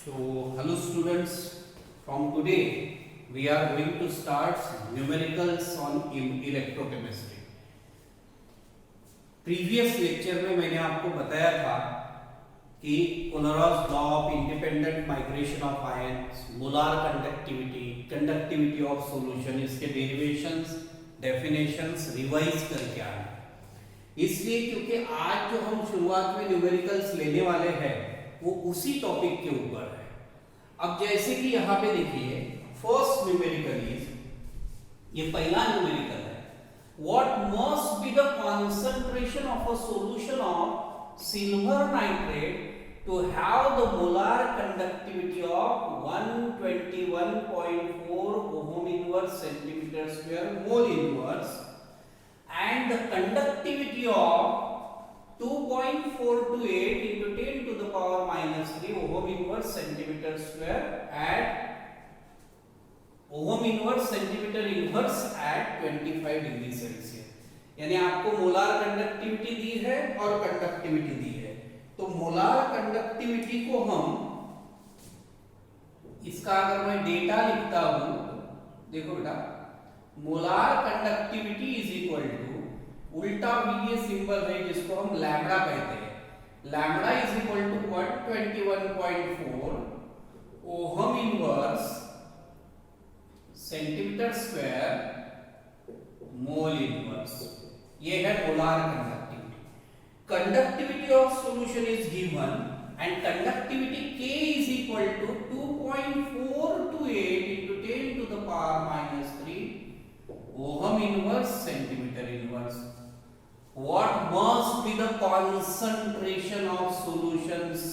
So, hello students, from today we are going to start numericals on electrochemistry. Previous lecture में मैंने आपको बताया था कि Kohlrausch law of independent migration of ions, molar conductivity, conductivity of solution, इसके derivations, definitions revise करके आए। इसलिए क्योंकि आज जो हम शुरुआत में न्यूमेरिकल्स लेने वाले हैं वो उसी टॉपिक के ऊपर है। अब जैसे कि यहाँ पे देखिए, फर्स्ट न्यूमेरिकल इज, ये पहला न्यूमेरिकल है, what must be the concentration of a solution of silver nitrate to have the molar conductivity of 121.4 ohm inverse centimeter square mole inverse and the conductivity of 2.428 into 10 to the power minus 3 ohm inverse centimeter square at ohm inverse centimeter inverse at 25 degree Celsius. यानी आपको molar conductivity दी है और conductivity दी है। तो molar conductivity को हम, इसका अगर मैं डेटा लिखता हूं, देखो बेटा, molar conductivity is equal to, उल्टा ये सिंबल है जिसको हम लैम्बडा कहते हैं, lambda is equal to 121.4 ohm inverse centimetre square mole inverse. ये है molar conductivity. Conductivity of solution is given and conductivity K is equal to 2.428 into 10 to the power minus 3 ohm inverse centimeter inverse. What must be the concentration of solution C?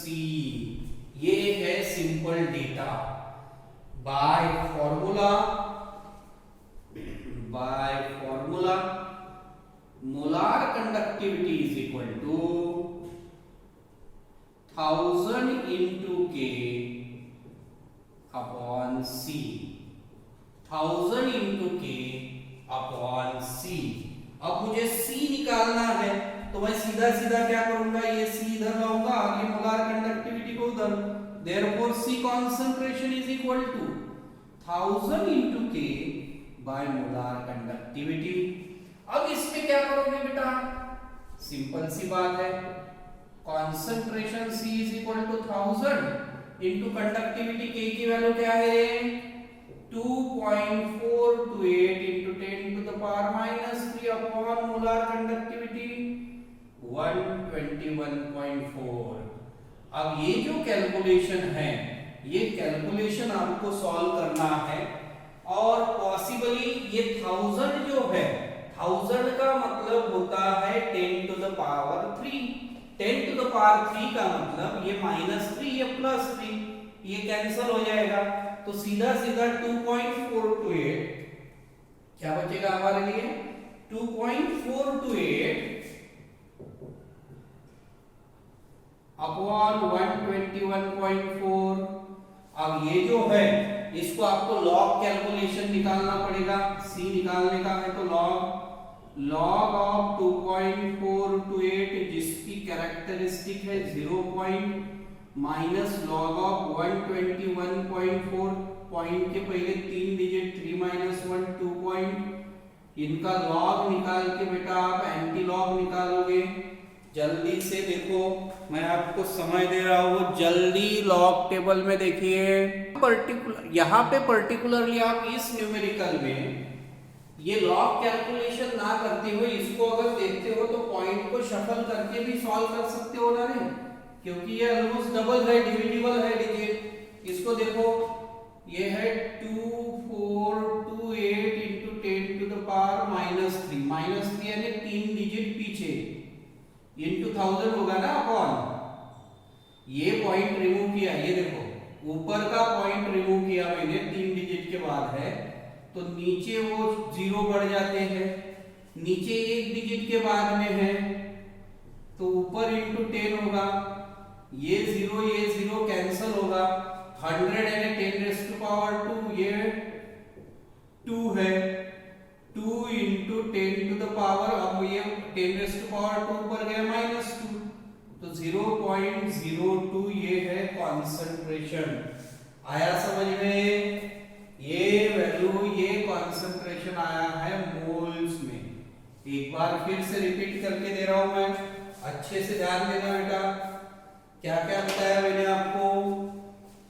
ये है simple data by formula molar conductivity is equal to 1000 into K upon C, 1000 into K upon C। अब मुझे C निकालना है तो मैं सीधा सीधा क्या करूंगा, ये C इधर लाऊंगा, आगे मोलार कंडक्टिविटी को उधर, therefore C concentration is equal to 1000 into K by molar conductivity। अब इसमें क्या करोगे बेटा, सिंपल सी बात है, concentration C is equal to 1000 into conductivity K की वैल्यू क्या है, 2.428 into 10 to the power minus 3 upon molar conductivity 121.4। अब ये जो कैलकुलेशन है, ये कैलकुलेशन आपको सॉल्व करना है और पॉसिबली ये 1000 जो है, 1000 का मतलब होता है 10 to the power 3, 10 to the power 3 का मतलब ये -3 या +3, ये कैंसिल हो जाएगा। तो सीधा सीधा 2.428 क्या बचेगा हमारे लिए, 2.428 अपॉन 121.4। अब ये जो है इसको आपको लॉग कैलकुलेशन निकालना पड़ेगा, C निकालने का है तो लॉग ऑफ 2.428 जिसकी कैरेक्टरिस्टिक है 0 माइनस लॉग ऑफ 121.4, पॉइंट के पहले 3 डिजिट 3 - 1 2 पॉइंट, इनका लॉग निकाल के बेटा आप एंटी लॉग निकालोगे। जल्दी से देखो, मैं आपको समय दे रहा हूँ, जल्दी लॉग टेबल में देखिए। यहाँ पे पर्टिकुलरली आप इस न्यूमेरिकल में ये लॉग कैलकुलेशन ना करते हुए इसको अगर देखते हो तो पॉइंट को शफल करके भी सॉल्व कर सकते हो ना रे, क्योंकि ये ऑलमोस्ट डबल है, डिविजिबल है डिजिट। इसको देखो, ये है 2428 into 10 to the power minus 3, यानी 3 डिजिट पीछे, into 1000 होगा ना अपॉन, ये पॉइंट रिमूव किया, ये देखो ऊपर का पॉइंट रिमूव किया मैंने, 3 डिजिट के बाद है तो नीचे वो 0 बढ़ जाते हैं, नीचे 1 डिजिट के बाद में है तो ऊपर इंटू 10 होगा, ये 0 कैंसिल होगा, 100 यानी 10⁻², ये 2 है, 2 इंटू 10 टू द पावर, अब ये 10⁻² ऊपर गया -2 तो 0.02 ये है कॉन्सेंट्रेशन। आया समझ में? ये वैल्यू, ये कॉन्सेंट्रेशन आया है मोल्स में। एक बार फिर से रिपीट करके दे रहा हूं मैं, अच्छे से ध्यान देना बेटा। क्या क्या बताया मैंने आपको?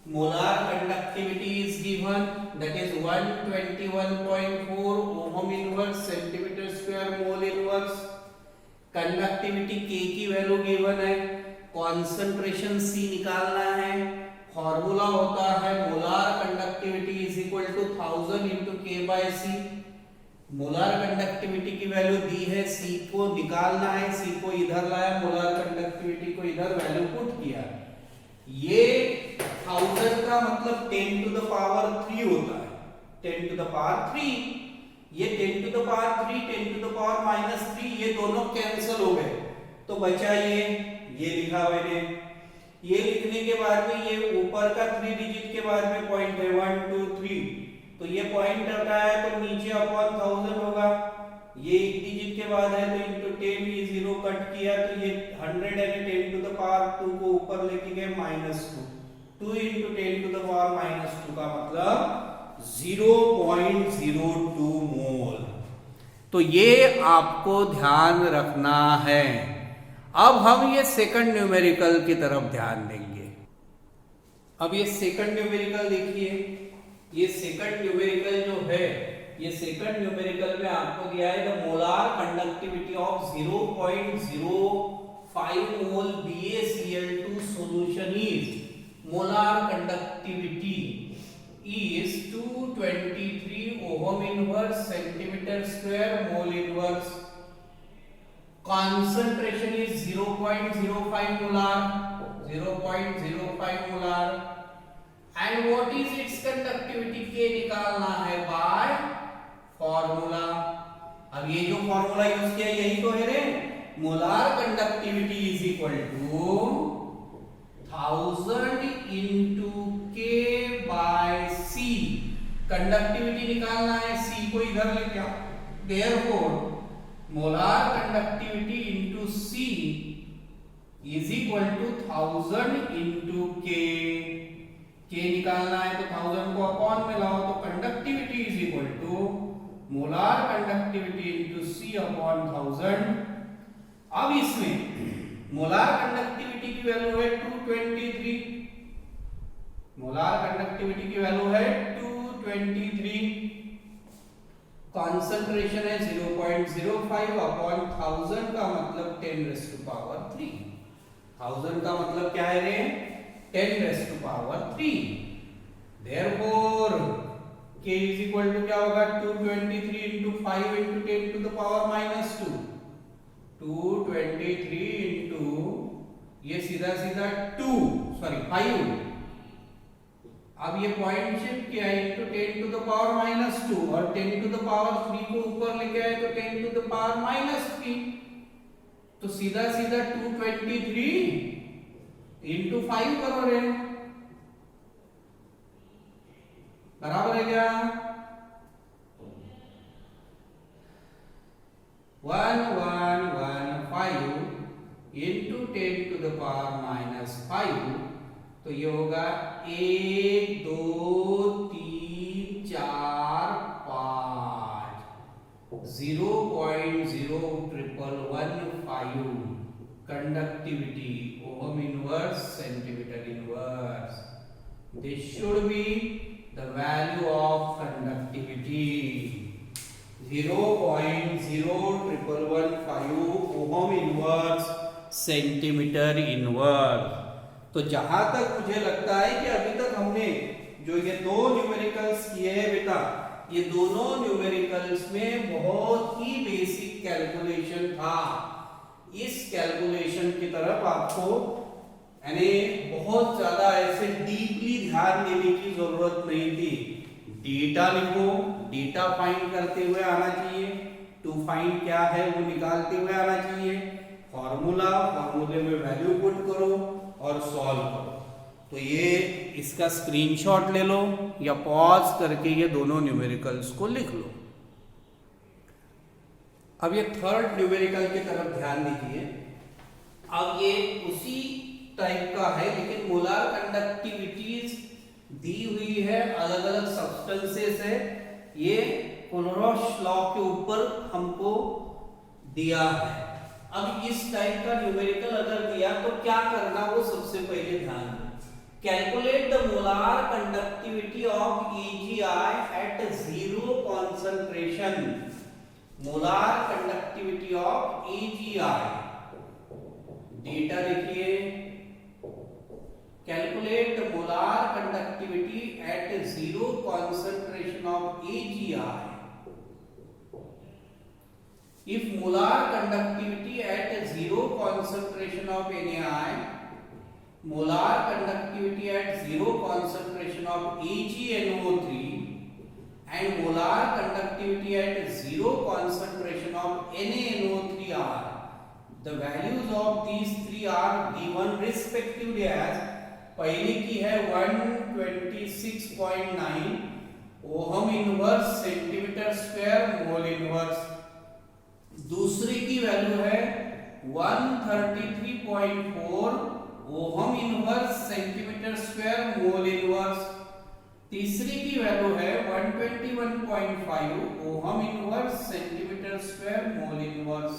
Molar conductivity is given, that is 121.4 ohm inverse centimetre square mole inverse. Conductivity K की वैल्यू गिवन है, कॉन्सेंट्रेशन C निकालना है। फॉर्मूला होता है molar conductivity is equal to 1000 into K/C। Molar conductivity की वैल्यू दी है, C को निकालना है, C को इधर लाया, मोलार कंडक्टिविटी को इधर वैल्यू पुट किया। ये 1000 का मतलब 10 to the power 3 होता है, 10 to the power 3। ये 10 to the power 3, 10 to the power -3 ये दोनों कैंसिल हो गए, तो बचा ये लिखा मैंने। ये लिखने के बाद में ये ऊपर का 3 डिजिट के बाद में पॉइंट है 1 2 3, तो ये पॉइंट आता है तो नीचे अपॉन 1000 होगा। ये एक डिजिट के बाद है तो इनटू 10, ये 0 कट किया तो ये 100 यानी 10 to the power 2 को ऊपर लेके गए -2, 2 into 10 to the power -2 का मतलब 0.02 मोल। तो ये आपको ध्यान रखना है। अब हम ये सेकंड न्यूमेरिकल की तरफ ध्यान देंगे। अब ये सेकंड न्यूमेरिकल देखिए, ये सेकंड न्यूमेरिकल जो है, ये सेकंड न्यूमेरिकल में आपको दिया है the molar conductivity of 0.05 mole BaCl2 solution is, molar conductivity is 223 ohm inverse centimeter square mole inverse. Concentration is 0.05 molar, 0.05 molar. And what is its conductivity? K निकालना है by formula। अब ये जो formula use किया यही तो है रे, molar conductivity is equal to 1000 into K/C। Conductivity निकालना है, C को इधर लेके आओ, therefore molar conductivity into C is equal to 1000 into K। K निकालना है तो 1000 को अपॉन में लाओ तो conductivity is equal to molar conductivity into C upon 1000। अब इसमें मोलार कंडक्टिविटी की वैल्यू है 223, मोलार कंडक्टिविटी की वैल्यू है 223, कॉन्सेंट्रेशन है 0.05 अपॉन 1000 का मतलब 10⁻³ 1000 का मतलब क्या है रे? 10⁻³ therefore K is equal to क्या होगा? 223 into 5 into 10 to the power -2, 223 into ये सीधा 5। अब ये पॉइंट शिफ्ट किया into 10 to the power -2 और 10 to the power 3 को ऊपर लेके आए तो 10 to the power -3, तो सीधा 223 into 5 करो रे, बराबर है क्या? 1115 into 10 to the power -5, तो ये होगा 1 2 3 4 5 0.0115 conductivity ohm inverse centimetre inverse. This should be the value of conductivity 0.0115 ohm inverse centimetre inverse. तो जहां तक मुझे लगता है कि अभी तक हमने जो ये दो न्यूमेरिकल्स किए हैं बेटा, ये दोनों न्यूमेरिकल्स में बहुत ही बेसिक कैलकुलेशन था। इस कैलकुलेशन की तरफ आपको यानी बहुत ज्यादा ऐसे डीपली ध्यान देने की जरूरत नहीं थी। डेटा लिखो, डेटा फाइंड करते हुए आना चाहिए, टू फाइंड क्या है वो निकालते हुए आना चाहिए, फॉर्मूले में वैल्यू पुट करो और सॉल्व करो। तो ये इसका स्क्रीनशॉट ले लो या पॉज करके ये दोनों न्यूमेरिकल्स को लिख लो। अब ये थर्ड न्यूमेरिकल की तरफ ध्यान दीजिए। अब ये उसी टाइप का है, लेकिन मोलार कंडक्टिविटीज दी हुई है, अलग अलग सब्सटेंसेस है, ये कोलोरोस लॉ के ऊपर हमको दिया है। अब इस टाइप का न्यूमेरिकल अगर दिया तो क्या करना, वो सबसे पहले ध्यान दें। Calculate the molar conductivity of AgI at zero concentration. Molar conductivity of AgI, data देखिए, calculate the molar conductivity at zero concentration of AgI। If molar conductivity at zero concentration of NaI, molar conductivity at zero concentration of AgNO3 and molar conductivity at zero concentration of NaNO3 are, the values of these three are given respectively as, पहली की है 126.9 ohm inverse centimetre square mole inverse, दूसरी की value है 133.4 ohm inverse centimetre square mole inverse, तीसरी की value है 121.5 ohm inverse centimetre square mole inverse.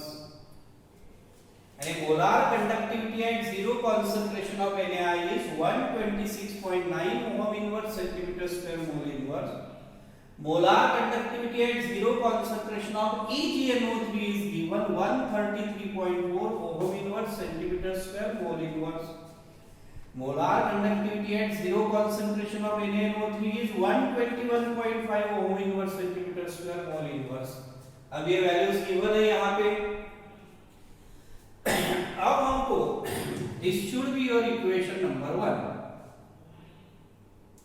यानी molar conductivity at zero concentration of NaI is 126.9 ohm inverse centimetre square mole inverse. Molar conductivity at zero concentration of AgNO3 is given 133.4 ohm inverse centimeter square mole inverse. Molar conductivity at zero concentration of NaNO3 is 121.5 ohm inverse centimeter square mole inverse. अब ये values given है यहाँ पे। अब हमको this should be your equation number 1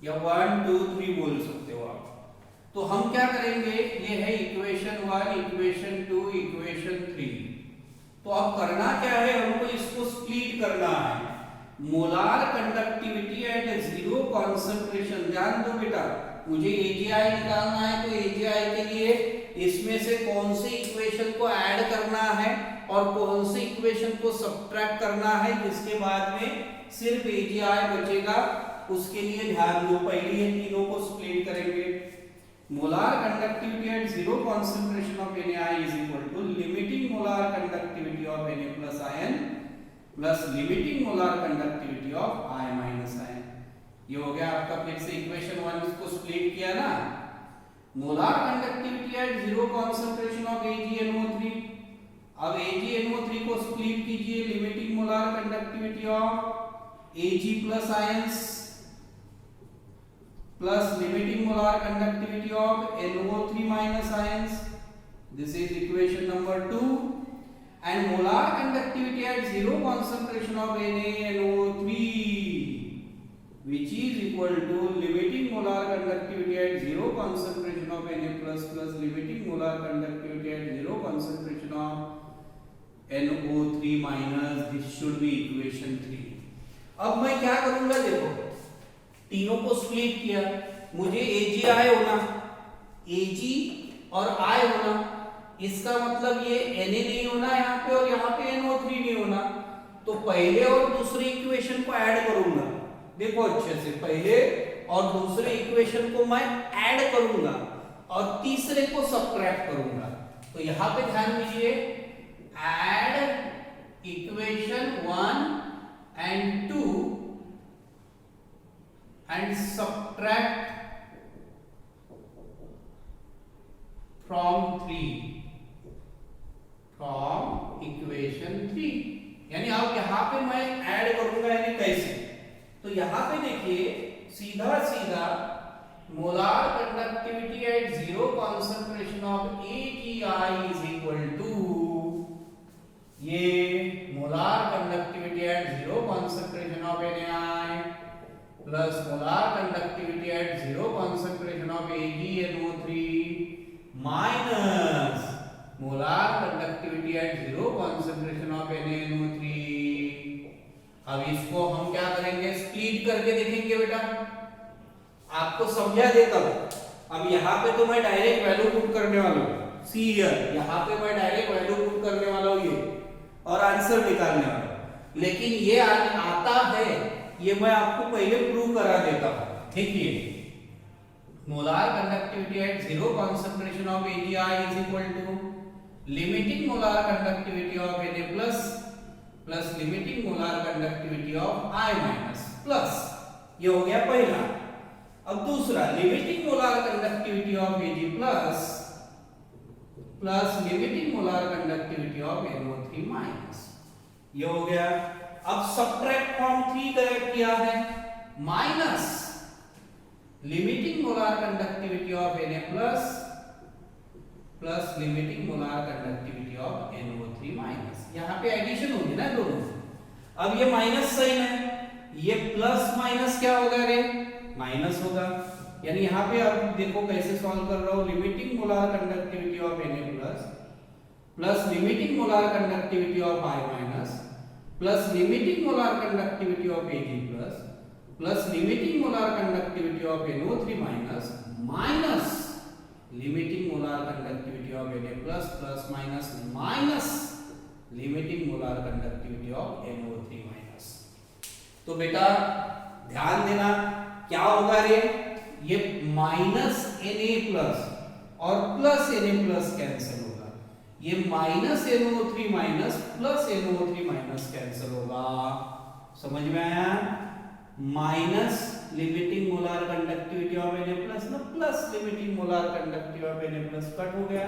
या 1 2 3 बोल सकते हो आप। तो हम क्या करेंगे, ये है इक्वेशन 1, इक्वेशन 2, इक्वेशन 3। तो अब करना क्या है, हमको इसको स्प्लिट करना है। Molar conductivity at zero concentration, ध्यान दो बेटा, मुझे AgI निकालना है, तो AgI के लिए इसमें से कौन सी इक्वेशन को ऐड करना है और कौन सी इक्वेशन को सब्ट्रैक्ट करना है, जिसके बाद में सिर्फ AgI बचेगा, उसके लिए ध्यान दो। पहले ये तीनों को स्प्लिट करेंगे। Molar conductivity at zero concentration of NaI is equal to limiting molar conductivity of Na plus ion plus limiting molar conductivity of I minus ion। ये हो गया आपका फिर से इक्वेशन 1, इसको स्प्लिट किया ना। Molar conductivity at zero concentration of AgNO3, अब AgNO3 को स्प्लिट कीजिए, limiting molar conductivity of Ag plus ions plus limiting molar conductivity of NO3 minus ions, this is equation number 2, and molar conductivity at zero concentration of NaNO3, which is equal to limiting molar conductivity at zero concentration of Na plus plus limiting molar conductivity at zero concentration of NO3 minus, this should be equation 3। अब मैं क्या करूंगा, देखो तीनों को split किया, मुझे AgI होना, Ag और I होना, इसका मतलब ये Na नहीं होना यहाँ पे और यहाँ पे NO3 नहीं होना। तो पहले और दूसरी इक्वेशन को ऐड करूंगा, देखो अच्छे से, पहले और दूसरे इक्वेशन को मैं ऐड करूंगा और तीसरे को सब्ट्रैक्ट करूंगा। तो यहाँ पे ध्यान दीजिए, add equation 1 and 2 and subtract from equation 3। यानी अब यहाँ पे मैं ऐड करूंगा, यानी कैसे, तो यहाँ पे देखिए सीधा सीधा molar conductivity at zero concentration of AgI is equal to ये molar conductivity at zero concentration of NaI plus molar conductivity at zero concentration of AgNO3 minus molar conductivity at zero concentration of NaNO3। अब इसको हम क्या करेंगे, split करके देखेंगे बेटा, आपको समझा देता हूं। अब यहाँ पे तो मैं डायरेक्ट वैल्यू पुट करने वाला हूँ, सी हियर, यहाँ पे मैं डायरेक्ट वैल्यू पुट करने वाला हूँ ये, और आंसर निकालने वाला हूँ। लेकिन ये आता है, ये मैं आपको पहले प्रूव करा देता हूं। देखिए, molar conductivity at zero concentration of AgI is equal to limiting molar conductivity of Na plus limiting molar conductivity of I minus plus, ये हो गया पहला। अब दूसरा, limiting molar conductivity of Ag plus limiting molar conductivity of NO3 minus, ये हो गया। अब सबट्रैक्ट फ्रॉम 3 किया है, minus limiting molar conductivity of Na plus limiting molar conductivity of NO3 minus. यहां पे एडिशन होगी ना दोनों। अब ये माइनस साइन है, ये प्लस माइनस क्या होगा रे, माइनस होगा। यानी यहां पे अब देखो कैसे सॉल्व कर रहा हूं, limiting molar conductivity of Na plus limiting molar conductivity of I minus plus limiting molar conductivity of Ag plus limiting molar conductivity of NO3 minus minus limiting molar conductivity of Na plus minus minus limiting molar conductivity of NO3 minus. तो बेटा ध्यान देना, क्या होगा रे, ये minus Na plus और plus Na plus cancel होगा, ये minus NO3 minus plus NO3 minus cancel होगा। समझ में आया? Minus limiting molar conductivity of Na plus ना plus limiting molar conductivity of Na plus cut हो गया,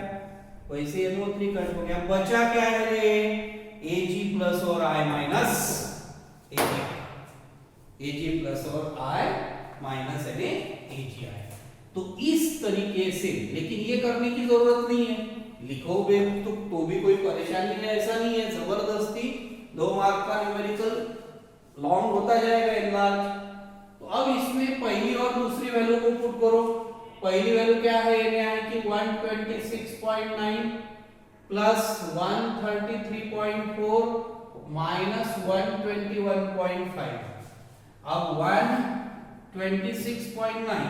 वैसे NO3 कट हो गया। बचा क्या है रे, Ag प्लस और I माइनस Ag प्लस और I माइनस AgI। तो इस तरीके से, लेकिन ये करने की जरूरत नहीं है, लिखोगे तो भी कोई परेशानी है, ऐसा नहीं है जबरदस्ती 2 मार्क का न्यूमेरिकल लॉन्ग होता जाएगा एनलार्ज। तो अब इसमें पहली और दूसरी वैल्यू को पुट करो। पहली वैल्यू क्या है, यानी कि 126.9 प्लस 133.4 माइनस 121.5। अब 126.9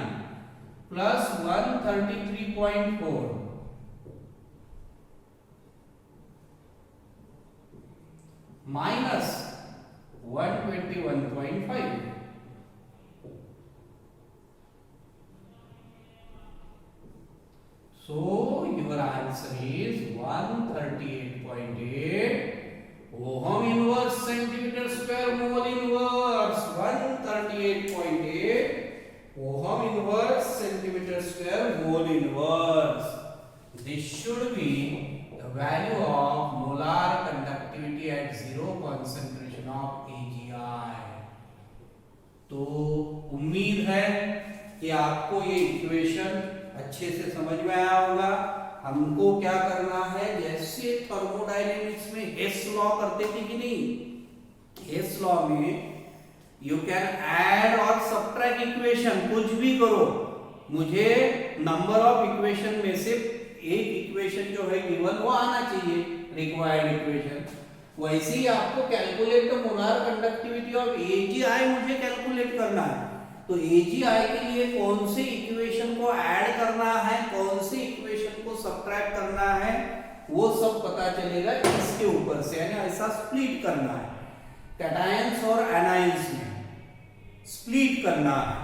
plus 133.4 minus 121.5, so your answer is 138.8 ohm inverse centimeter square mole inverse, 138.8 ohm inverse centimeter square mole inverse. This should be the value of molar conductivity at zero concentration of AgI. तो उम्मीद है कि आपको ये equation अच्छे से समझ में आया होगा। हमको क्या करना है, जैसे थर्मोडायनेमिक्स में हेस लॉ करते थे कि नहीं, हेस लॉ में यू कैन ऐड और सब्ट्रैक्ट इक्वेशन, कुछ भी करो, मुझे नंबर ऑफ इक्वेशन में से एक इक्वेशन जो है गिवन वो आना चाहिए, रिक्वायर्ड इक्वेशन। वैसे ही आपको calculate the molar conductivity of AgI मुझे कैलकुलेट करना है। तो AgI के लिए कौन से इक्वेशन को ऐड करना है, कौन से इक्वेशन को सब्ट्रैक्ट करना है, वो सब पता चलेगा इसके ऊपर से। यानी ऐसा स्प्लिट करना है, कैटायंस और एनायंस में स्प्लिट करना है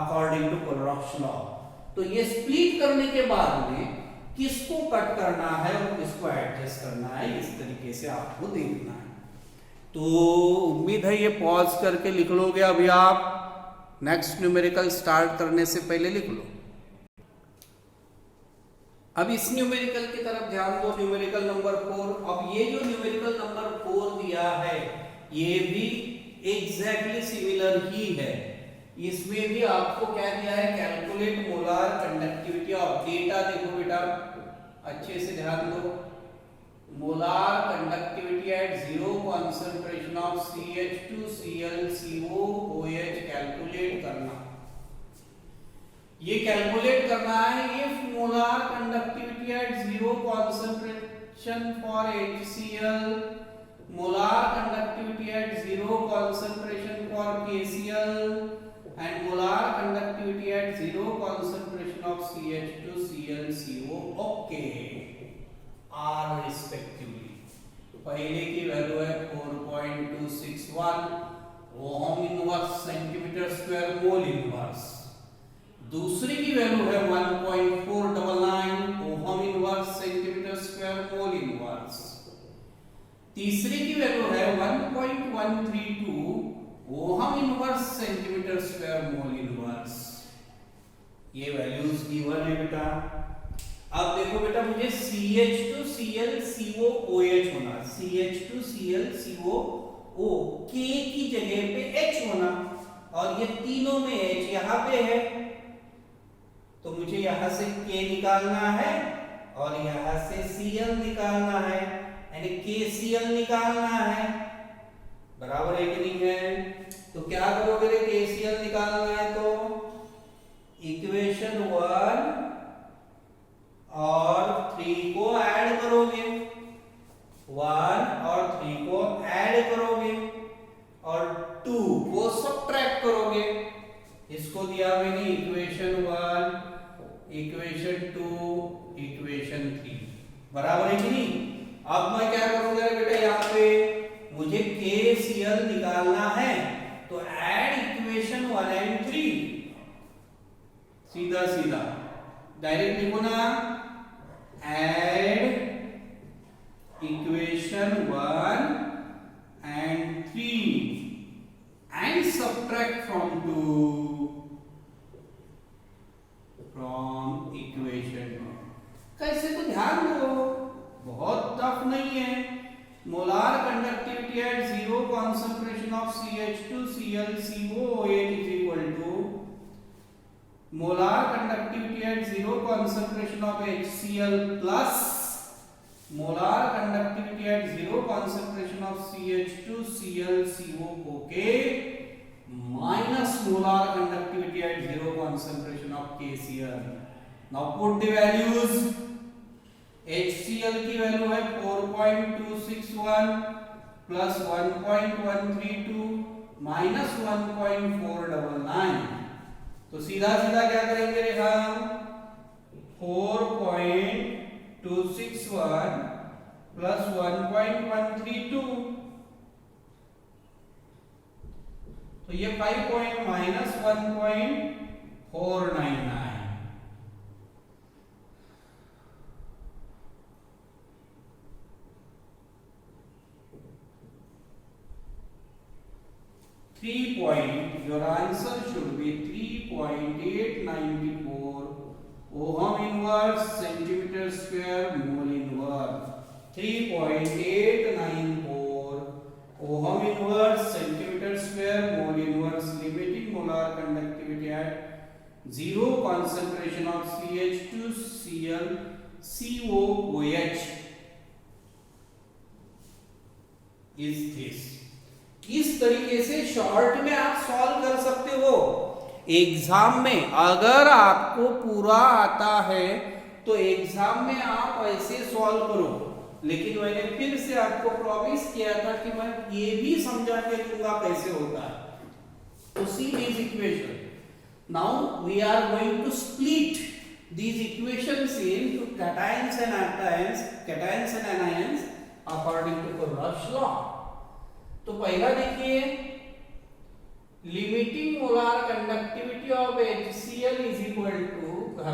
अकॉर्डिंग टू कोलरॉक्स लॉ। तो ये स्प्लिट करने के बाद में किसको कट करना है और किसको एडजस्ट करना है, इस तरीके से आपको देखना है। तो उम्मीद है ये पॉज करके लिख लोगे अभी आप, नेक्स्ट न्यूमेरिकल स्टार्ट करने से पहले लिख लो। अब इस न्यूमेरिकल की तरफ ध्यान दो, न्यूमेरिकल नंबर 4। अब ये जो न्यूमेरिकल नंबर 4 दिया है ये भी एग्जैक्टली सिमिलर ही है। इसमें भी आपको क्या दिया है, calculate molar conductivity of, data देखो बेटा अच्छे से ध्यान दो, molar conductivity at zero concentration of CH2Cl calculate करना। ये कैलकुलेट करना है if molar conductivity at zero concentration for HCl, molar conductivity at zero concentration for KCl and molar conductivity at zero concentration of CH2Cl CO okay are respectively। पहले की value है 4.261 ohm inverse centimetre square mole inverse, दूसरी की value है 1.499 ohm inverse centimetre square mole inverse, तीसरी की value है 1.132 ohm inverse centimetre square mole inverse. ये वैल्यूज गिवन है बेटा। अब देखो बेटा, मुझे CH2Cl होना, CH2Cl K की जगह पे H होना, और ये तीनों में H यहां पे है, तो मुझे यहां से K निकालना है और यहां से Cl निकालना है, यानी KCl निकालना है। बराबर है कि नहीं है? तो क्या करोगे रे? KCl निकालना है तो इक्वेशन 1 और 3 को ऐड करोगे, 1 और 3 को ऐड करोगे और 2 को सब्ट्रैक्ट करोगे। इसको दिया मैंने इक्वेशन 1, इक्वेशन 2, इक्वेशन 3। बराबर है कि नहीं? अब मैं क्या करूंगा बेटा, यहाँ पे मुझे KCl निकालना है तो ऐड इक्वेशन 1 एंड 3, सीधा सीधा डायरेक्ट लिखो ना, add equation 1 and 3 and subtract from equation 2। कैसे? तो ध्यान दो, बहुत टफ नहीं है। Molar conductivity at 0 concentration of CH2ClCOOH is equal to molar conductivity at 0 concentration of HCl plus molar conductivity at 0 concentration of CH2ClCOOH minus molar conductivity at 0 concentration of KCl. Now put the values. HCl की value है 4.261 plus 1.132 minus 1.499, तो सीधा सीधा क्या करेंगे रे हम? 4.261 plus 1.132, तो ये 5 minus 1.499, 3. Your answer should be 3.894 ohm inverse centimeter square mole inverse. 3.894 ohm inverse centimeter square mole inverse limiting molar conductivity at 0 concentration of CH2ClCOOH is this. इस तरीके से शॉर्ट में आप सॉल्व कर सकते हो। एग्जाम में अगर आपको पूरा आता है तो एग्जाम में आप ऐसे सॉल्व करो, लेकिन मैंने फिर से आपको प्रॉमिस किया था कि मैं ये भी समझा के दूंगा कैसे होता है। तो see this equation, now we are going to split these equations into cations and anions according to Kirchhoff's law. तो पहला देखिए, limiting molar conductivity of HCl is equal to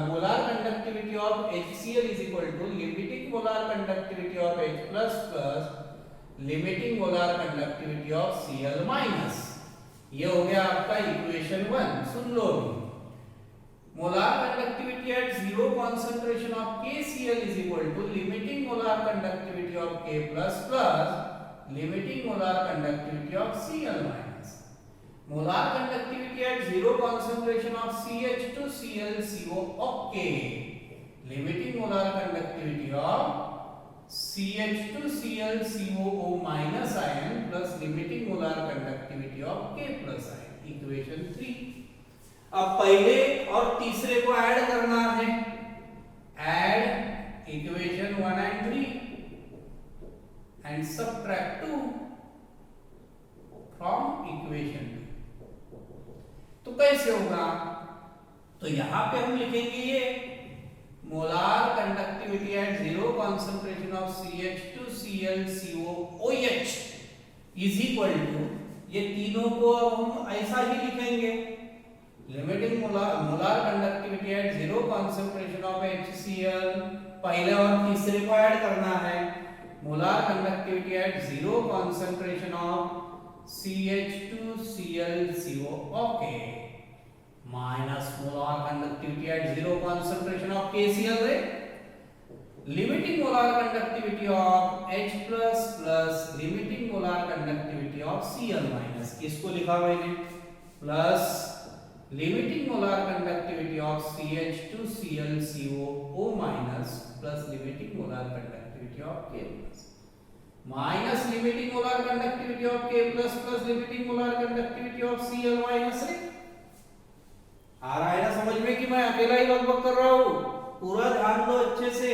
molar conductivity of HCl is equal to limiting molar conductivity of H plus plus limiting molar conductivity of Cl minus. ये हो गया आपका equation 1। सुन लो, molar conductivity at 0 concentration of KCl is equal to limiting molar conductivity of K plus plus limiting molar conductivity of Cl minus. Molar conductivity at 0 concentration of CH2ClCOOH limiting molar conductivity of CH2ClCOO minus ion plus limiting molar conductivity of K plus ion. Equation 3. अब पहले और तीसरे को add करना है, add equation 1 and 3 and subtract 2 from equation 2। तो कैसे होगा? तो यहां पे हम लिखेंगे ये molar conductivity at zero concentration of CH2Cl COOH is equal to, ये तीनों को अब हम ऐसा ही लिखेंगे, limiting molar conductivity at zero concentration of HCl, पहले और तीसरे को ऐड करना है, molar conductivity at zero concentration of CH2ClCO, okay, minus molar conductivity at zero concentration of KCl रे, limiting molar conductivity of H plus plus limiting molar conductivity of Cl minus, इसको लिखा मैंने, plus limiting molar conductivity of CH2ClCO minus plus limiting molar conductivity of K plus minus limiting molar conductivity of K plus plus limiting molar conductivity of Cl minus रे। आ रहा है ना समझ में कि मैं अकेला ही बकबक कर रहा हूं? पूरा ध्यान दो अच्छे से।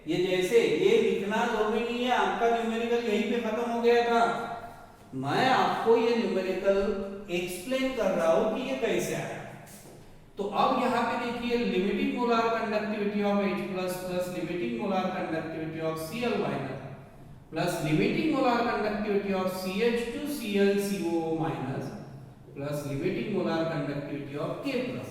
ये जैसे ये लिखना जरूरी नहीं है, आपका न्यूमेरिकल यहीं पे खत्म हो गया था। मैं आपको ये न्यूमेरिकल एक्सप्लेन कर रहा हूं कि ये कैसे आया। तो अब यहाँ पे देखिए, limiting molar conductivity of H plus plus limiting molar conductivity of Cl minus plus limiting molar conductivity of CH2ClCO minus plus limiting molar conductivity of K plus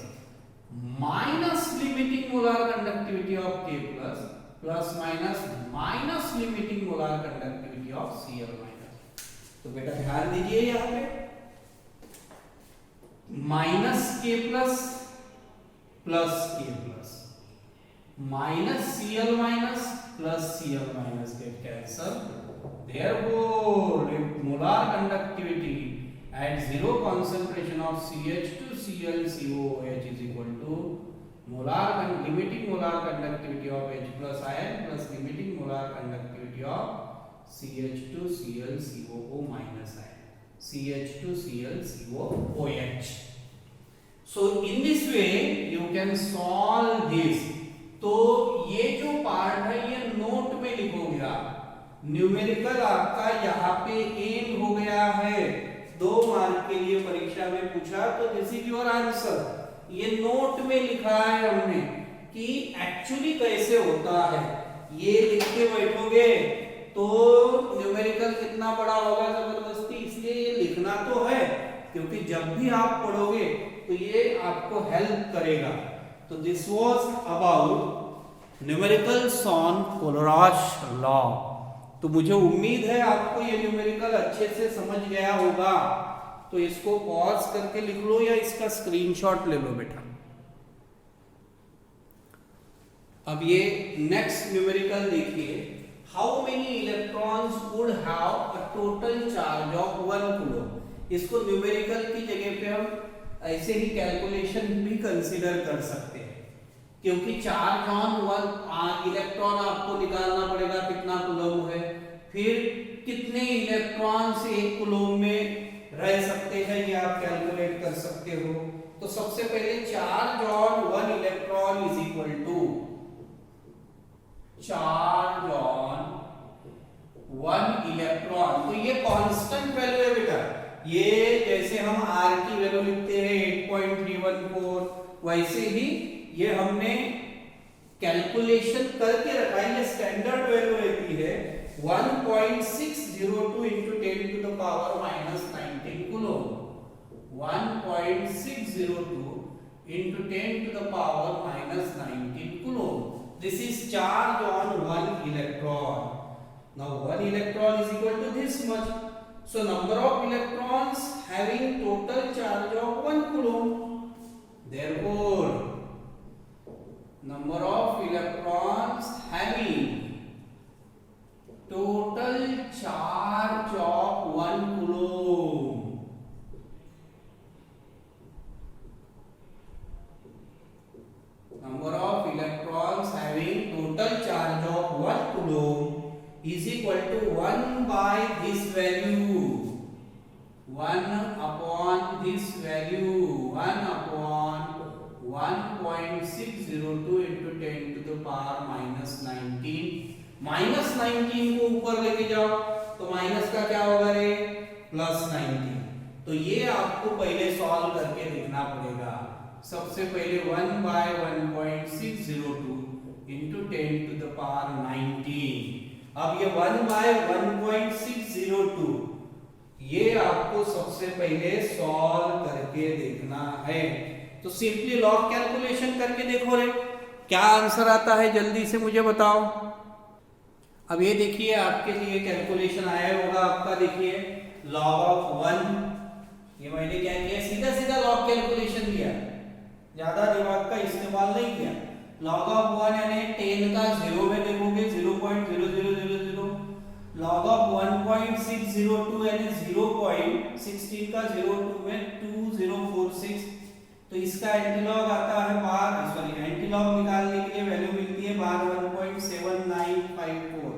minus limiting molar conductivity of K plus plus minus minus limiting molar conductivity of Cl minus. तो बेटा ध्यान दीजिए, यहाँ पे minus K plus plus K plus minus Cl minus plus Cl minus get cancel. Therefore, molar conductivity at zero concentration of CH2ClCOOH is equal to limiting molar conductivity of H plus ion plus limiting molar conductivity of CH2ClCOO minus ion, CH2ClCOOH. So in this way you can solve this. तो ये जो part है ये note में लिखोगे आप। Numerical आपका यहाँ पे एम हो गया है, 2 मार्क के लिए परीक्षा में पूछा, तो दिस इज योर आंसर। ये नोट में लिखा है हमने कि एक्चुअली कैसे होता है। ये लिख के बैठोगे तो न्यूमेरिकल कितना बड़ा होगा जबरदस्ती, इसलिए ये लिखना तो है, क्योंकि जब भी आप पढ़ोगे तो ये आपको हेल्प करेगा। तो this was about numericals on Kohlrausch law. तो मुझे उम्मीद है आपको ये न्यूमेरिकल अच्छे से समझ गया होगा। तो इसको पॉज करके लिख लो या इसका स्क्रीनशॉट ले लो बेटा। अब ये नेक्स्ट न्यूमेरिकल देखिए, how many electrons would have a total charge of 1 coulomb. इसको न्यूमेरिकल की जगह पे हम ऐसे ही कैलकुलेशन भी कंसीडर कर सकते हैं, क्योंकि चार्ज ऑन 1 इलेक्ट्रॉन आपको निकालना पड़ेगा कितना कूलम है, फिर कितने इलेक्ट्रॉन्स एक कूलम में रह सकते हैं ये आप कैलकुलेट कर सकते हो। तो सबसे पहले charge on 1 electron is equal to charge on 1 electron. तो ये कांस्टेंट वैल्यू है बेटा। ये जैसे हम r की वैल्यू लिखते हैं 8.314, वैसे ही ये हमने कैलकुलेशन करके रखा है। ये स्टैंडर्ड वैल्यू रहती है 1.602 into 10 to the power minus 19 coulomb. 1.602 into 10 to the power minus 19 coulomb. This is charge on 1 electron. Now 1 electron is equal to this much. So number of electrons having total charge of 1 coulomb. Therefore, number of electrons having total charge of 1 coulomb. Number of electrons having total charge of 1 coulomb is equal to 1 by this value. 1 upon this value. 1 upon 1.602 into 10 to the power minus 19. Minus 19 को ऊपर लेके जाओ तो minus का क्या होगा रे, plus 19। तो ये आपको पहले सॉल्व करके लिखना पड़ेगा। सबसे पहले 1 by 1.602 into 10 to the power 19। अब ये 1/1.602 ये आपको सबसे पहले सॉल्व करके देखना है। तो सिंपली लॉग कैलकुलेशन करके देखो रे, क्या आंसर आता है जल्दी से मुझे बताओ। अब ये देखिए आपके लिए कैलकुलेशन आया होगा आपका, देखिए लॉग ऑफ 1, ये मैंने क्या किया, सीधा सीधा लॉग कैलकुलेशन किया, ज्यादा दिमाग का इस्तेमाल नहीं किया। लॉग ऑफ 1 यानी 10 का 0 में देखोगे 0.0000, लॉग ऑफ 1.602 यानी 0.16 का 02 में 2046, तो इसका एंटीलॉग आता है बार, सॉरी एंटीलॉग निकालने के लिए वैल्यू मिलती है बार 1.7954,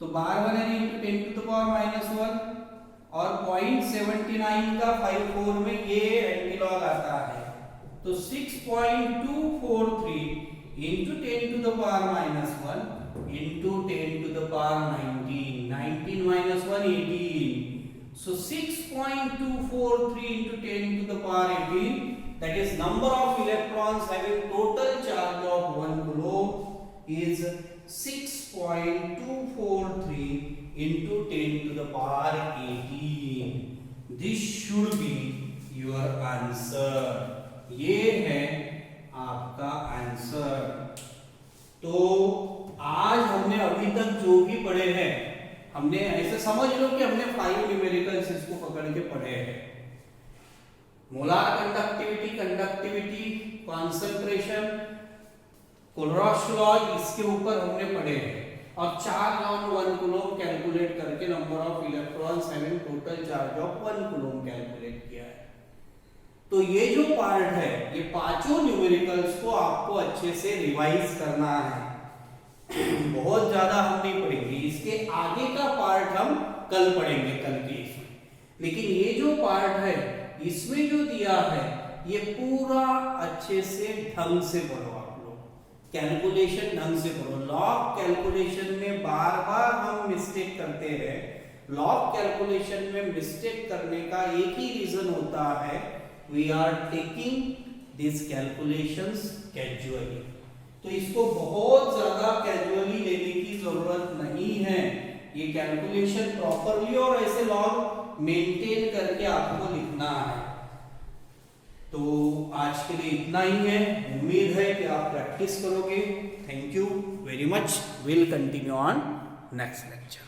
तो बार 1 यानी इंटू 10 टू द पावर -1 और 0.79 का 54 में ये एंटीलॉग आता है, तो 6.243 into 10 to the power -1 into 10 to the power 19, 19 minus 1 18, so 6.243 into 10 to the power 18, that is number of electrons having total charge of 1 coulomb is 6.243 into 10 to the power 18. This should be your answer. ये है आपका answer. तो आज हमने अभी तक जो भी पढ़े हैं, हमने ऐसे समझ लो कि हमने 5 न्यूमेरिकल्स इसको पकड़ के पढ़े हैं। Molar conductivity, conductivity, concentration, Kohlrausch law, इसके ऊपर हमने पढ़े हैं, और 4 लॉन 1 कूलम्ब कैलकुलेट करके number of electrons having total charge of 1 coulomb calculate किया है। तो ये जो पार्ट है, ये पांचों न्यूमेरिकल्स को आपको अच्छे से रिवाइज करना है। बहुत ज्यादा हम नहीं पढ़ेंगे, इसके आगे का पार्ट हम कल पढ़ेंगे, कल के इसमें। लेकिन ये जो पार्ट है इसमें जो दिया है ये पूरा अच्छे से ढंग से पढ़ो आप लोग, कैलकुलेशन ढंग से पढ़ो। लॉग कैलकुलेशन में बार बार हम मिस्टेक करते हैं। लॉग कैलकुलेशन में मिस्टेक करने का एक ही रीजन होता है, we are taking this calculations casually. तो इसको बहुत ज्यादा कैजुअली लेने की जरूरत नहीं है। ये कैलकुलेशन प्रॉपरली और ऐसे लॉग मेंटेन करके आपको लिखना है। तो आज के लिए इतना ही है, उम्मीद है कि आप प्रैक्टिस करोगे। Thank you very much, will continue on next lecture.